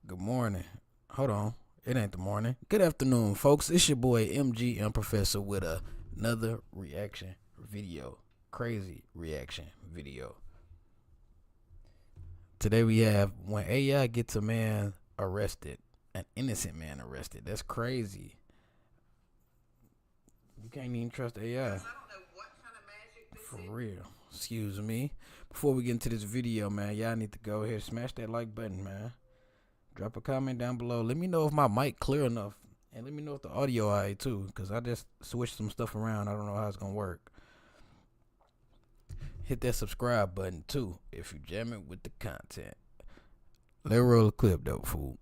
Good morning. Hold on. It ain't the morning. Good afternoon, folks. It's your boy MG Professor with another reaction video. Crazy reaction video. Today we have when AI gets a man arrested, an innocent man arrested. That's crazy. You can't even trust AI. For real. Excuse me. Before we get into this video, man, y'all need to go ahead and smash that like button, man. Drop a comment down below. Let me know if my mic clear enough. And let me know if the audio alright too. Because I just switched some stuff around. I don't know how it's going to work. Hit that subscribe button too if you jamming with the content. Let's roll a clip though, fool.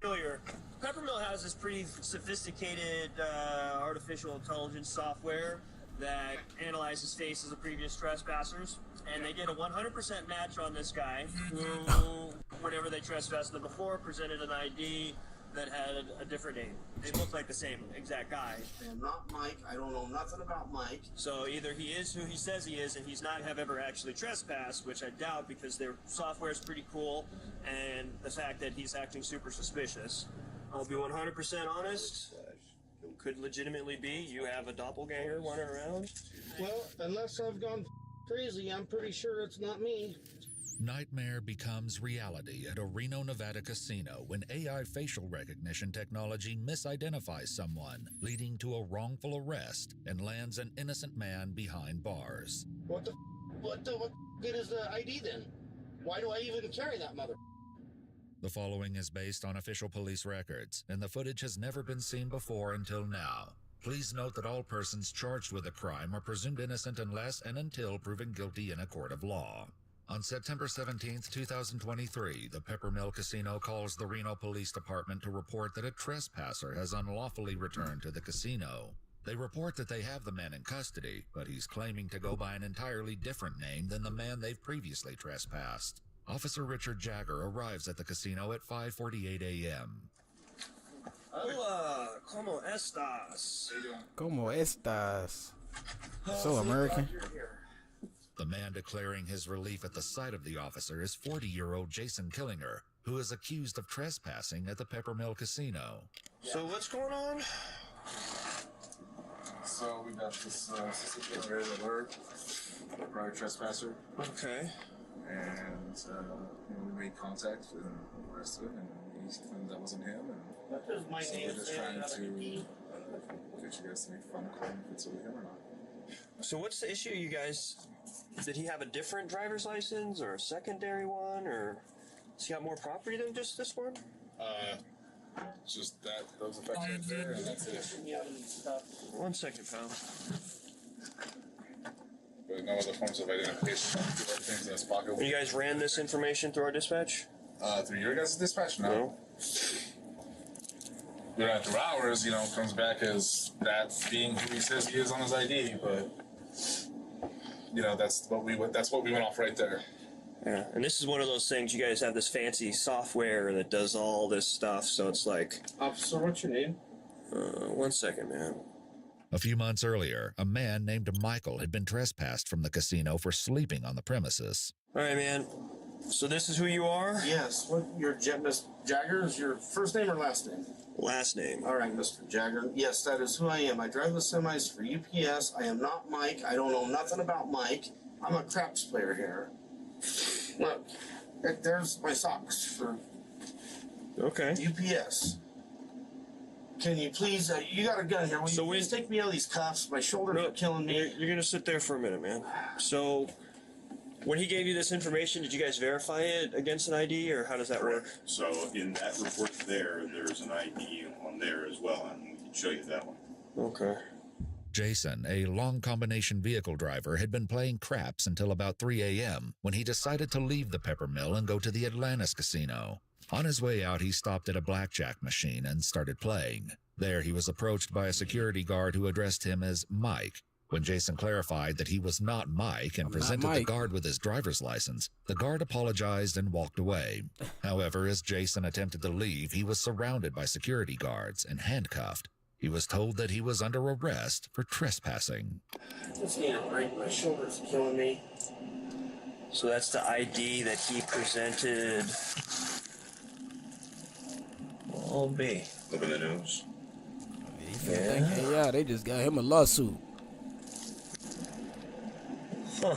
Peppermill has this pretty sophisticated artificial intelligence software that analyzes faces of previous trespassers, and they did a 100% match on this guy who, whenever they trespassed them before, presented an ID that had a different name. They look like the same exact guy. I'm not Mike. I don't know nothing about Mike. So either he is who he says he is, and he's not have ever actually trespassed, which I doubt because their software is pretty cool, and the fact that he's acting super suspicious. I'll be 100% honest. Could legitimately be you have a doppelganger running around. Well, unless I've gone crazy, I'm pretty sure it's not me. Nightmare becomes reality at a Reno, Nevada casino when AI facial recognition technology misidentifies someone, leading to a wrongful arrest and lands an innocent man behind bars. What good is the ID then? Why do I even carry that mother? The following is based on official police records, and the footage has never been seen before until now. Please note that all persons charged with a crime are presumed innocent unless and until proven guilty in a court of law. On September 17, 2023, the Peppermill Casino calls the Reno Police Department to report that a trespasser has unlawfully returned to the casino. They report that they have the man in custody, but he's claiming to go by an entirely different name than the man they've previously trespassed. Officer Richard Jagger arrives at the casino at 5:48 a.m. Hola, ¿cómo estás? Como estas? So American. The man declaring his relief at the sight of the officer is 40-year-old Jason Killinger, who is accused of trespassing at the Peppermill Casino. So what's going on? So we got this red alert, prior trespasser, Okay. and we made contact with him, arrested him, and he claimed that wasn't him. And What does my so name we're just say? trying to get you guys to make a final claim if it's with him or not. So what's the issue, you guys? Did he have a different driver's license or a secondary one, or has he got more property than just this one? It's just that those effects right there, and that's it. 1 second, pal. But no other forms of identification. Other things in his pocket. You guys ran this information through our dispatch? Through your guys' dispatch? No. We ran through ours, comes back as that being who he says he is on his ID, but that's what we went off right there. Yeah, and this is one of those things, you guys have this fancy software that does all this stuff, so it's like... Officer, what's your name? 1 second, man. A few months earlier, a man named Michael had been trespassed from the casino for sleeping on the premises. All right, man. So this is who you are? Yes. What your Miss Jagger is your first name or last name? Last name. All right, Mr. Jagger. Yes, that is who I am. I drive the semis for UPS. I am not Mike. I don't know nothing about Mike. I'm a craps player here. Look, there's my socks for Okay. UPS. Can you please, you got a gun here. Will So you please take me out of these cuffs? My shoulders are killing me. You're going to sit there for a minute, man. So when he gave you this information, did you guys verify it against an ID, or how does that work? So in that report there's an ID on there as well, and we can show you that one. Okay. Jason, a long combination vehicle driver, had been playing craps until about 3 a.m. when he decided to leave the Peppermill and go to the Atlantis Casino. On his way out, he stopped at a blackjack machine and started playing. There, he was approached by a security guard who addressed him as Mike. When Jason clarified that he was not Mike and presented the guard with his driver's license, the guard apologized and walked away. However, as Jason attempted to leave, he was surrounded by security guards and handcuffed. He was told that he was under arrest for trespassing. Just need a break. My shoulders are killing me. So that's the ID that he presented Old B. Look at the news. Yeah, they just got him a lawsuit. Huh.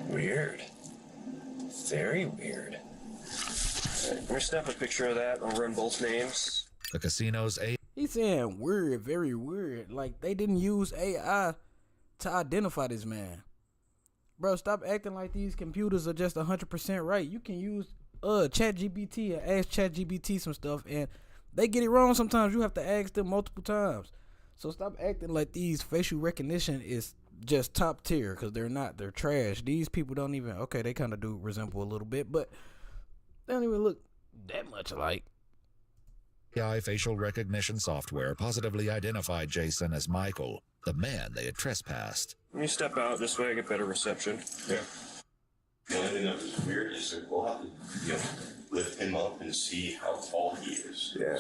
Weird. Very weird. Alright, we're snap a picture of that. I'll run both names. The casino's He's saying weird, very weird. Like they didn't use AI to identify this man. Bro, stop acting like these computers are just 100% right. You can use ChatGPT and ask ChatGPT some stuff, and they get it wrong sometimes. You have to ask them multiple times. So stop acting like these facial recognition is just top tier, because they're not. They're trash. These people don't even, okay, they kind of do resemble a little bit, but they don't even look that much alike. AI facial recognition software positively identified Jason as Michael, the man they had trespassed. Let me step out this way, I get better reception. Yeah. The only thing that was weird is that we'll have to, lift him up and see how tall he is. Yeah.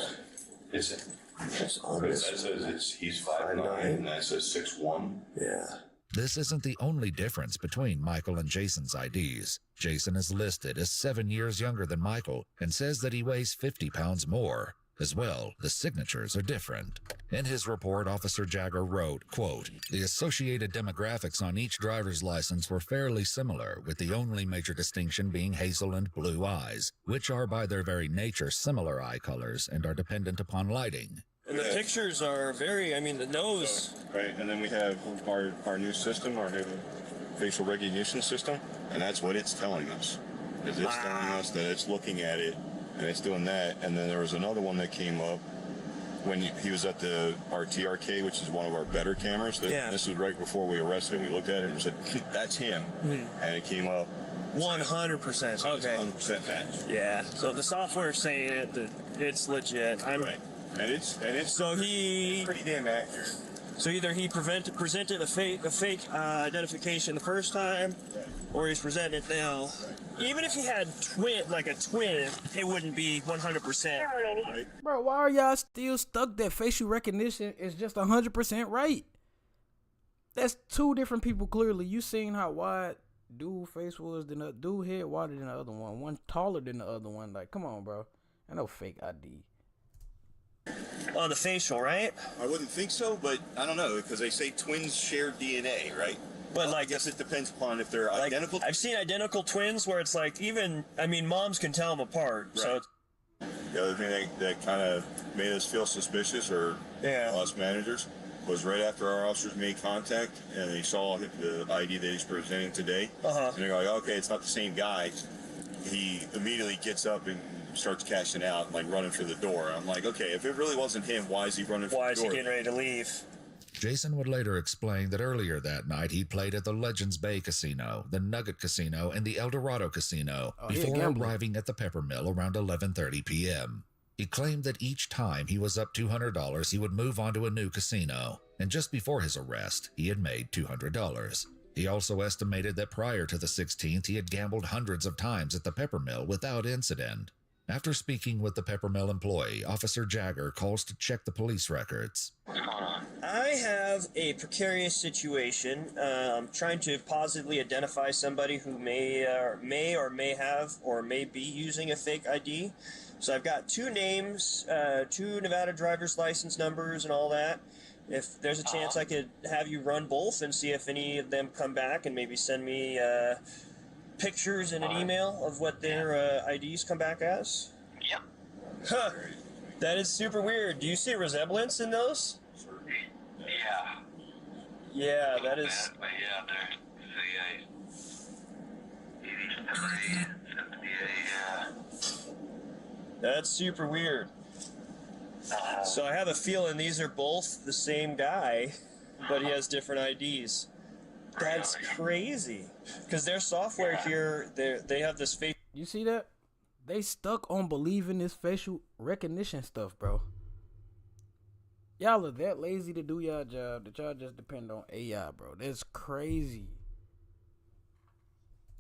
Is it? That's Because that says he's 5'9", and that says 6'1". Yeah. This isn't the only difference between Michael and Jason's IDs. Jason is listed as 7 years younger than Michael and says that he weighs 50 pounds more. As well, the signatures are different. In his report, Officer Jagger wrote, quote, "The associated demographics on each driver's license were fairly similar, with the only major distinction being hazel and blue eyes, which are by their very nature similar eye colors and are dependent upon lighting." And the pictures are very, the nose. Right, and then we have our new system, our new facial recognition system, and that's what it's telling us. Is it's telling us that it's looking at it, and it's doing that. And then there was another one that came up when he was at our TRK, which is one of our better cameras. This was right before we arrested him. We looked at it and said, "That's him," and it came up 100%. Okay. 100% match. Yeah. So the software's saying it that it's legit. Right, and it's So he pretty damn accurate. So either he presented a fake identification the first time, or he's presenting it now. Even if he had a twin, it wouldn't be 100%. Right? Bro, why are y'all still stuck that facial recognition is just 100% right? That's two different people clearly. You seen how wide dude face was, the dude head wider than the other one. One taller than the other one. Like, come on, bro. I know fake ID. Oh, the facial, right? I wouldn't think so, but I don't know, because they say twins share DNA, right? But I guess it depends upon if they're identical. I've seen identical twins where it's like moms can tell them apart. Right. So it's, The other thing that kind of made us feel suspicious, or us managers, was right after our officers made contact and they saw the ID that he's presenting today. And they're like, okay, it's not the same guy. He immediately gets up and starts cashing out, like running for the door. I'm like, okay, if it really wasn't him, why is he running for the door? why is he getting ready to leave? Jason would later explain that earlier that night he played at the Legends Bay Casino, the Nugget Casino, and the El Dorado Casino before arriving at the Peppermill around 11:30 p.m. He claimed that each time he was up $200, he would move on to a new casino, and just before his arrest, he had made $200. He also estimated that prior to the 16th, he had gambled hundreds of times at the Peppermill without incident. After speaking with the Peppermill employee, Officer Jagger calls to check the police records. I have a precarious situation. I'm trying to positively identify somebody who may have or may be using a fake ID. So I've got two names, two Nevada driver's license numbers and all that. If there's a chance I could have you run both and see if any of them come back and maybe send me pictures in an email of what their IDs come back as? Yep. Huh. That is super weird. Do you see a resemblance in those? Yeah. Yeah, that is... But yeah, they're 83, 78, That's super weird. So I have a feeling these are both the same guy, but he has different IDs. That's crazy. Because their software here, they have this face. You see that? They stuck on believing this facial recognition stuff, bro. Y'all are that lazy to do y'all job that y'all just depend on AI, bro. That's crazy.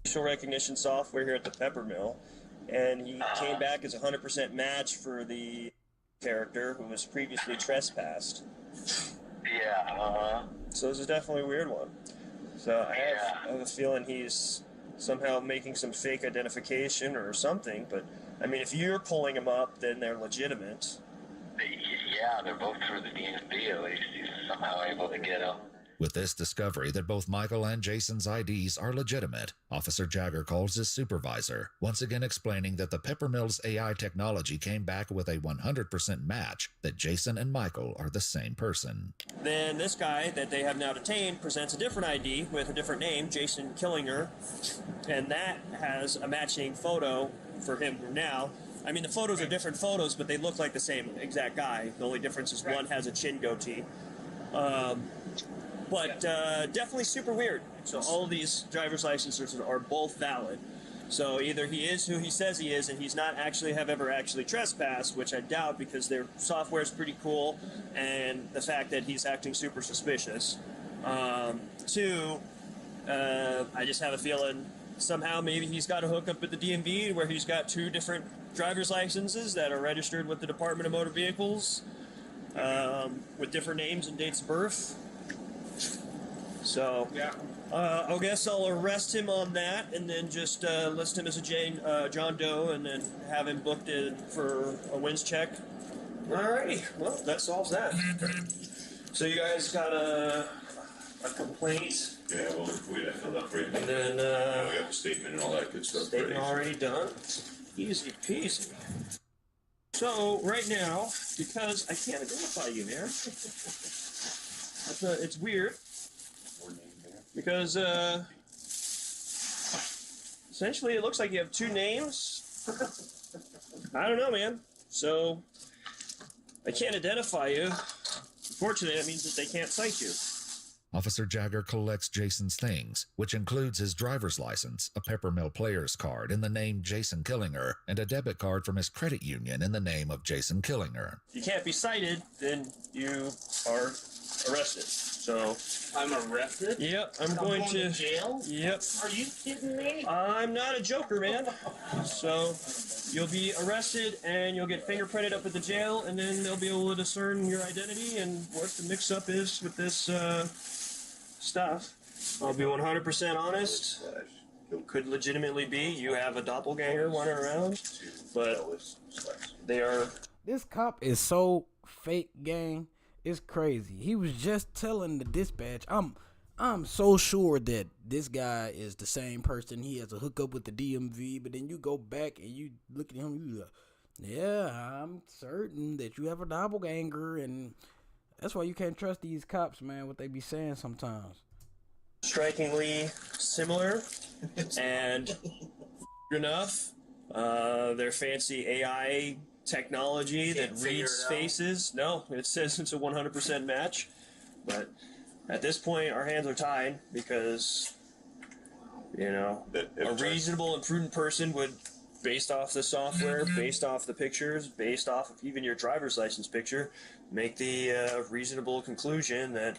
Facial recognition software here at the Peppermill, and he came back as 100% match for the character who was previously trespassed. Yeah, So this is definitely a weird one. So I have a feeling he's somehow making some fake identification or something. But I mean, if you're pulling them up, then they're legitimate. Yeah, they're both for the DMV at least. He's somehow able to get them. With this discovery that both Michael and Jason's IDs are legitimate, Officer Jagger calls his supervisor, once again explaining that the Peppermills AI technology came back with a 100% match that Jason and Michael are the same person. Then this guy that they have now detained presents a different ID with a different name, Jason Killinger, and that has a matching photo for him now. I mean, the photos are different photos, but they look like the same exact guy. The only difference is one has a chin goatee. But definitely super weird. So all of these driver's licenses are both valid. So either he is who he says he is, and he's not actually ever actually trespassed, which I doubt because their software is pretty cool, and the fact that he's acting super suspicious. Two, I just have a feeling somehow maybe he's got a hookup at the DMV where he's got two different driver's licenses that are registered with the Department of Motor Vehicles with different names and dates of birth. So, I guess I'll arrest him on that and then just list him as a John Doe and then have him booked in for a wins check. Alrighty, well, that solves that. So you guys got a complaint? Yeah, well, we had filled out for you. And then, We got the statement and all that good stuff. statement already done. Easy peasy. So, right now, because I can't identify you, man, it's weird. Because, essentially it looks like you have two names. I don't know, man. So, I can't identify you. Unfortunately, that means that they can't cite you. Officer Jagger collects Jason's things, which includes his driver's license, a Peppermill player's card in the name Jason Killinger, and a debit card from his credit union in the name of Jason Killinger. If you can't be cited, then you are arrested. So, I'm arrested? yep, I'm I'm going to jail? Yep. Are you kidding me? I'm not a joker, man. So, you'll be arrested and you'll get fingerprinted up at the jail, and then they'll be able to discern your identity and what the mix-up is with this stuff. I'll be 100% honest. Could legitimately be you have a doppelganger running around, but they are. This cop is so fake, gang. It's crazy. He was just telling the dispatch, I'm so sure that this guy is the same person. He has a hookup with the DMV, but then you go back and you look at him, you like, yeah, I'm certain that you have a doppelganger, and that's why you can't trust these cops, man, what they be saying sometimes. Strikingly similar, and enough, their fancy AI technology that reads faces. No, it says it's a 100% match, but at this point our hands are tied because, you know, a reasonable and prudent person would, based off the software, based off the pictures, based off of even your driver's license picture, make the reasonable conclusion that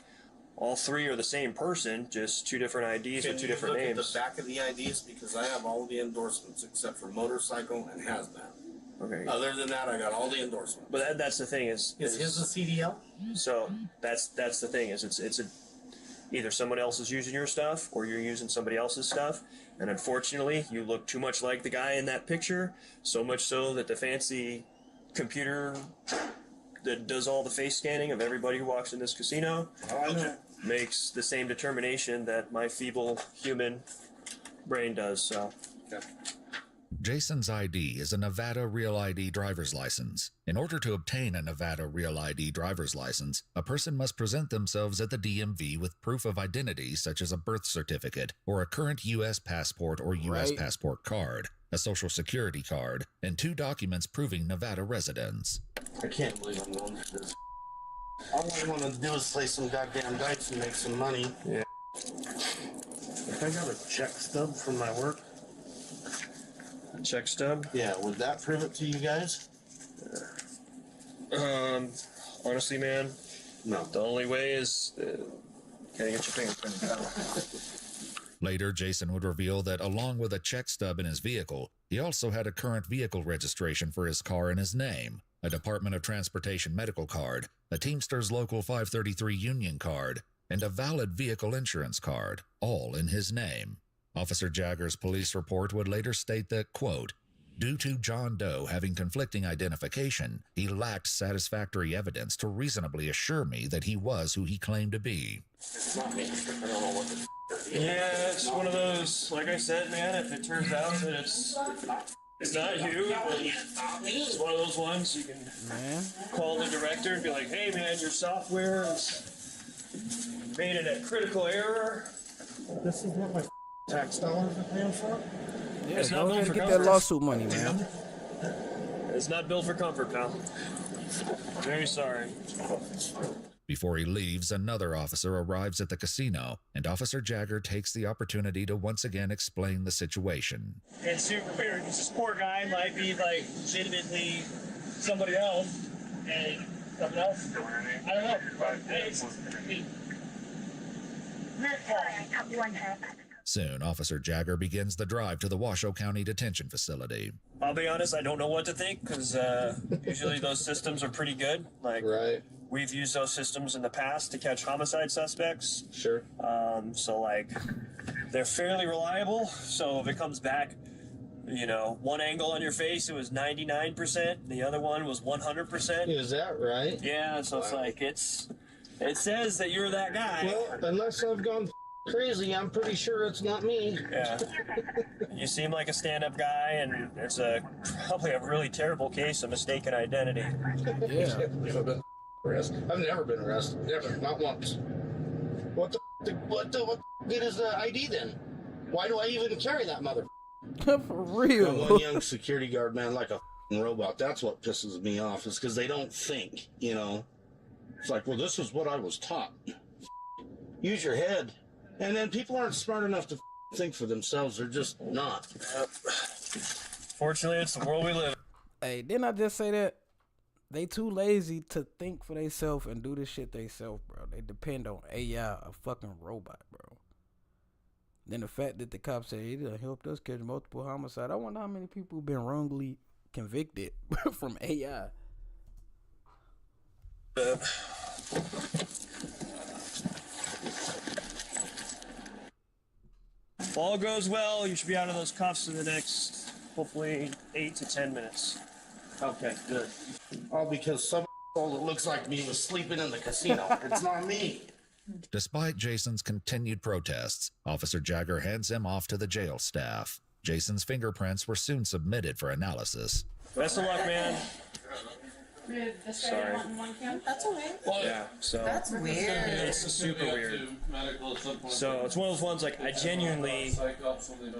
all three are the same person, just two different IDs with two different names. At the back of the IDs, because I have all the endorsements except for motorcycle and hazmat. Okay. Other than that, I got all the endorsements. But that's the thing is Is his a CDL? so that's the thing is it's either someone else is using your stuff or you're using somebody else's stuff, and unfortunately you look too much like the guy in that picture, so much so that the fancy computer that does all the face scanning of everybody who walks in this casino makes the same determination that my feeble human brain does. So Jason's ID is a Nevada Real ID driver's license. In order to obtain a Nevada Real ID driver's license, a person must present themselves at the DMV with proof of identity such as a birth certificate or a current U.S. passport or U.S. passport card, a social security card, and 2 documents proving Nevada residence. I can't believe I'm going through this. All I want to do is play some goddamn dice and make some money. Yeah. If I got a check stub from my work, check stub. yeah, would that prove it to you guys? Honestly, man, No. the only way is can you get your fingerprint out? Later, Jason would reveal that along with a check stub in his vehicle, he also had a current vehicle registration for his car in his name, a Department of Transportation medical card, a Teamsters Local 533 union card, and a valid vehicle insurance card, all in his name. Officer Jagger's police report would later state that, quote, due to John Doe having conflicting identification, he lacked satisfactory evidence to reasonably assure me that he was who he claimed to be. It's not me. I don't know what the Yeah, it's one of those, like I said, man, if it turns out that it's not you, but it's one of those ones you can call the director and be like, hey, man, your software is made it a critical error. This is what my tax dollars are paying for? Yeah, It's not go built ahead for and get that comfort. lawsuit money, man. It's not built for comfort, pal. Very sorry. Before he leaves, another officer arrives at the casino, and Officer Jagger takes the opportunity to once again explain the situation. It's super weird because this poor guy might be like legitimately somebody else, and something else. I don't know. Soon, Officer Jagger begins the drive to the Washoe County Detention Facility. I'll be honest, I don't know what to think because usually those systems are pretty good. Like, Right. we've used those systems in the past to catch homicide suspects. Sure. So, like, they're fairly reliable. So if it comes back, you know, one angle on your face, it was 99%. The other one was 100%. Is that right? Yeah, so it's like, it says that you're that guy. Well, unless I've gone crazy, I'm pretty sure it's not me. Yeah. You seem like a stand-up guy, and it's probably a really terrible case of mistaken identity. Yeah. I've been arrested. I've never been arrested. Never. Not once. What the good is the ID then? Why do I even carry that mother? For That real. one young security guard, man, like a robot. That's what pisses me off, is because they don't think, you know. It's like, well, this is what I was taught. Use your head. And then people aren't smart enough to think for themselves. They're just not. Fortunately, it's the world we live in. Hey, didn't I just say that? They too lazy to think for themselves and do this shit themselves, bro. They depend on AI, a fucking robot, bro. Then the fact that the cops say he done helped us catch multiple homicide. I wonder how many people have been wrongly convicted from AI. If all goes well, you should be out of those cuffs in the next, hopefully, 8 to 10 minutes. Okay, good. All because some that looks like me was sleeping in the casino. It's not me. Despite Jason's continued protests, Officer Jagger hands him off to the jail staff. Jason's fingerprints were soon submitted for analysis. Best of luck, man. Sorry. That's okay. Yeah, so That's weird. it's super weird. So it's one of those ones, like, I genuinely,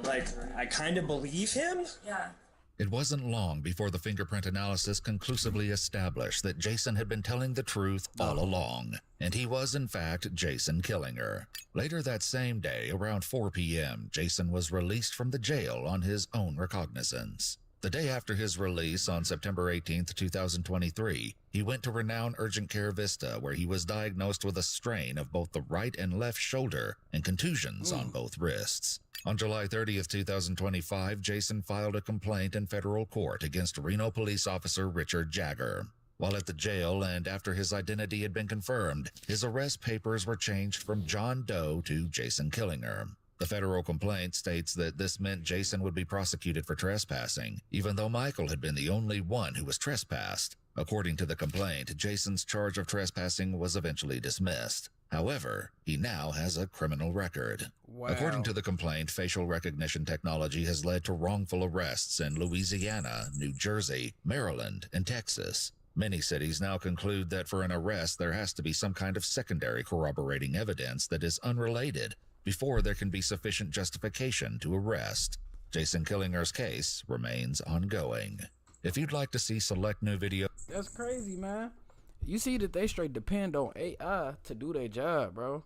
like, I kind of believe him. Yeah. It wasn't long before the fingerprint analysis conclusively established that Jason had been telling the truth all along, and he was in fact Jason Killinger. Later that same day, around 4 p.m., Jason was released from the jail on his own recognizance. The day after his release on September 18, 2023, he went to renowned urgent care Vista, where he was diagnosed with a strain of both the right and left shoulder and contusions on both wrists. On July 30th, 2025, Jason filed a complaint in federal court against Reno police officer Richard Jagger. While at the jail and after his identity had been confirmed, his arrest papers were changed from John Doe to Jason Killinger. The federal complaint states that this meant Jason would be prosecuted for trespassing, even though Michael had been the only one who was trespassed. According to the complaint, Jason's charge of trespassing was eventually dismissed. However, he now has a criminal record. Wow. According to the complaint, facial recognition technology has led to wrongful arrests in Louisiana, New Jersey, Maryland, and Texas. Many cities now conclude that for an arrest there has to be some kind of secondary corroborating evidence that is unrelated before there can be sufficient justification to arrest. Jason Killinger's case remains ongoing. If you'd like to see select new videos, That's crazy, man. You see that they straight depend on AI to do their job, bro.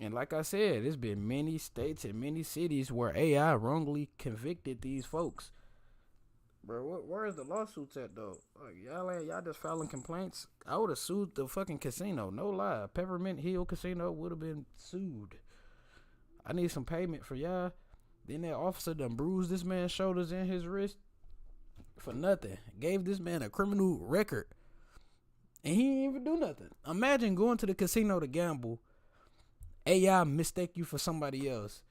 And like I said, there's been many states and many cities where AI wrongly convicted these folks. Bro, where is the lawsuits at, though? Like, y'all just filing complaints? I would have sued the fucking casino, no lie. Peppermint Hill Casino would have been sued. I need some payment for y'all. Then that officer done bruised this man's shoulders and his wrist for nothing. Gave this man a criminal record. And he didn't even do nothing. Imagine going to the casino to gamble. AI mistake you for somebody else.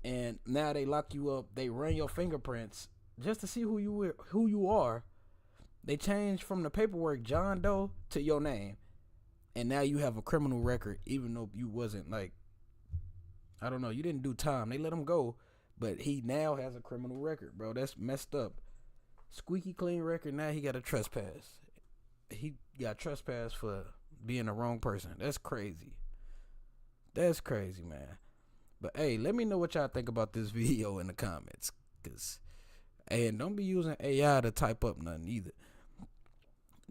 and now they lock you up. They run your fingerprints just to see who you are. They change from the paperwork John Doe to your name, and now you have a criminal record, even though you wasn't like, I don't know, you didn't do time. They let him go, but he now has a criminal record, bro. That's messed up. Squeaky clean record. Now he got a trespass. He got trespass for being the wrong person. That's crazy. That's crazy, man. But hey, let me know what y'all think about this video in the comments, and don't be using AI to type up nothing either.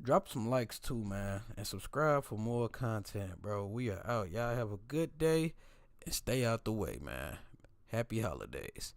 Drop some likes too, man, and subscribe for more content, bro. We are out. Y'all have a good day and stay out the way, man. Happy holidays.